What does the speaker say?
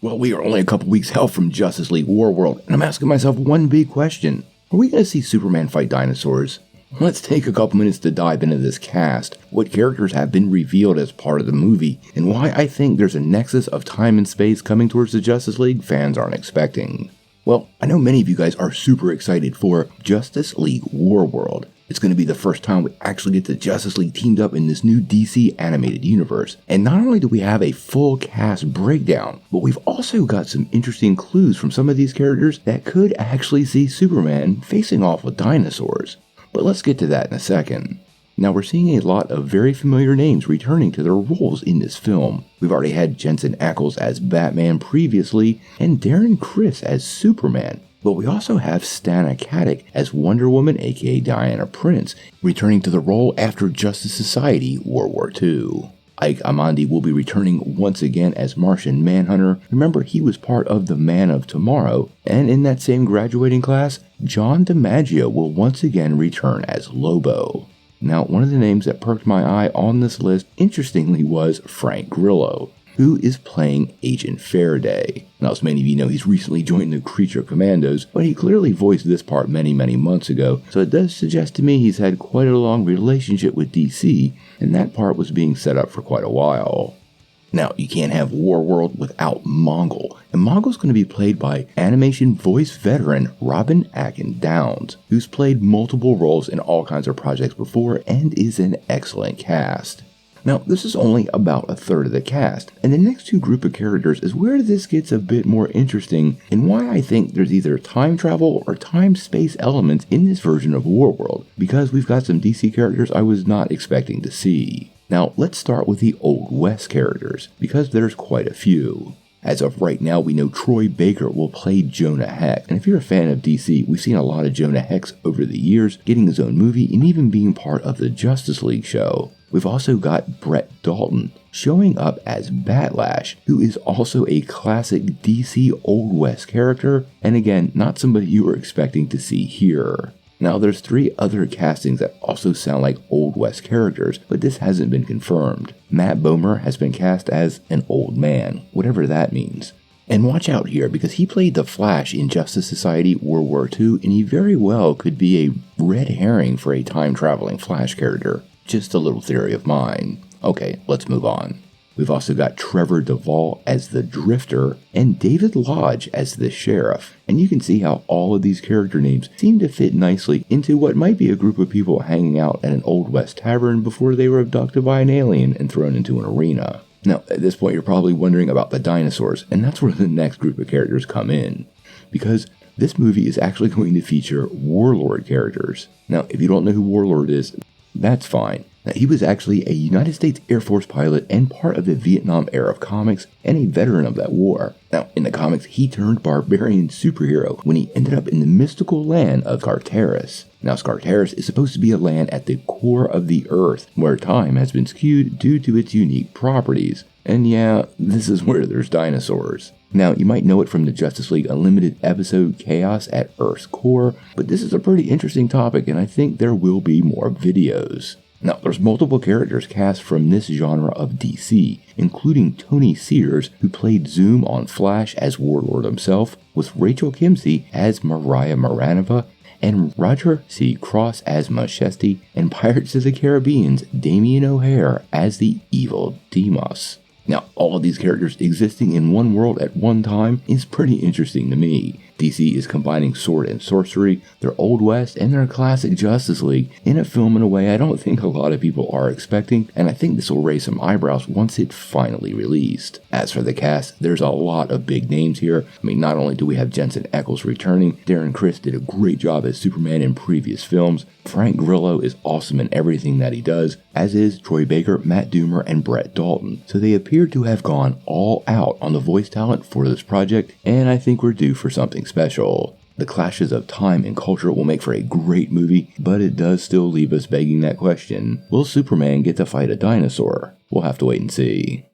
Well, we are only a couple weeks out from Justice League Warworld, and I'm asking myself one big question. Are we going to see Superman fight dinosaurs? Let's take a couple minutes to dive into this cast, what characters have been revealed as part of the movie, and why I think there's a nexus of time and space coming towards the Justice League fans aren't expecting. Well, I know many of you guys are super excited for Justice League Warworld. It's going to be the first time we actually get the Justice League teamed up in this new DC animated universe. And not only do we have a full cast breakdown, but we've also got some interesting clues from some of these characters that could actually see Superman facing off with dinosaurs. But let's get to that in a second. Now we're seeing a lot of very familiar names returning to their roles in this film. We've already had Jensen Ackles as Batman previously, and Darren Criss as Superman. But we also have Stana Katic as Wonder Woman aka Diana Prince, returning to the role after Justice Society World War II. Ike Amandi will be returning once again as Martian Manhunter. Remember, he was part of the Man of Tomorrow, and in that same graduating class, John DiMaggio will once again return as Lobo. Now, one of the names that perked my eye on this list, interestingly, was Frank Grillo, who is playing Agent Faraday. Now, as many of you know, he's recently joined the Creature Commandos, but he clearly voiced this part many months ago, so it does suggest to me he's had quite a long relationship with DC, and that part was being set up for quite a while. Now, you can't have Warworld without Mongol, and Mongol's going to be played by animation voice veteran Robin Atkin Downs, who's played multiple roles in all kinds of projects before and is an excellent cast. Now, this is only about a third of the cast, and the next two group of characters is where this gets a bit more interesting and why I think there's either time travel or time-space elements in this version of Warworld, because we've got some DC characters I was not expecting to see. Now, let's start with the Old West characters, because there's quite a few. As of right now, we know Troy Baker will play Jonah Hex, and if you're a fan of DC, we've seen a lot of Jonah Hex over the years, getting his own movie and even being part of the Justice League show. We've also got Brett Dalton showing up as Batlash, who is also a classic DC Old West character, and again, not somebody you were expecting to see here. Now, there's three other castings that also sound like Old West characters, but this hasn't been confirmed. Matt Bomer has been cast as an old man, whatever that means. And watch out here, because he played the Flash in Justice Society World War II, and he very well could be a red herring for a time-traveling Flash character. Just a little theory of mine. Okay, let's move on. We've also got Trevor Duvall as the Drifter and David Lodge as the Sheriff. And you can see how all of these character names seem to fit nicely into what might be a group of people hanging out at an Old West tavern before they were abducted by an alien and thrown into an arena. Now, at this point, you're probably wondering about the dinosaurs, and that's where the next group of characters come in. Because this movie is actually going to feature Warlord characters. Now, if you don't know who Warlord is, that's fine. Now, he was actually a United States Air Force pilot and part of the Vietnam era of comics and a veteran of that war. Now, in the comics, he turned barbarian superhero when he ended up in the mystical land of Skartaris. Now, Skartaris is supposed to be a land at the core of the Earth, where time has been skewed due to its unique properties. And yeah, this is where there's dinosaurs. Now, you might know it from the Justice League Unlimited episode Chaos at Earth's Core, but this is a pretty interesting topic, and I think there will be more videos. Now, there's multiple characters cast from this genre of DC, including Tony Sears, who played Zoom on Flash as Warlord himself, with Rachel Kimsey as Mariah Maranova, and Roger C. Cross as Machete, and Pirates of the Caribbean's Damian O'Hare as the Evil Deimos. Now, all of these characters existing in one world at one time is pretty interesting to me. DC is combining sword and sorcery, their Old West, and their classic Justice League in a film in a way I don't think a lot of people are expecting, and I think this will raise some eyebrows once it's finally released. As for the cast, there's a lot of big names here. I mean, not only do we have Jensen Ackles returning, Darren Criss did a great job as Superman in previous films, Frank Grillo is awesome in everything that he does, as is Troy Baker, Matt Doomer, and Brett Dalton. So they appear to have gone all out on the voice talent for this project, and I think we're due for something special. The clashes of time and culture will make for a great movie, but it does still leave us begging that question, will Superman get to fight a dinosaur? We'll have to wait and see.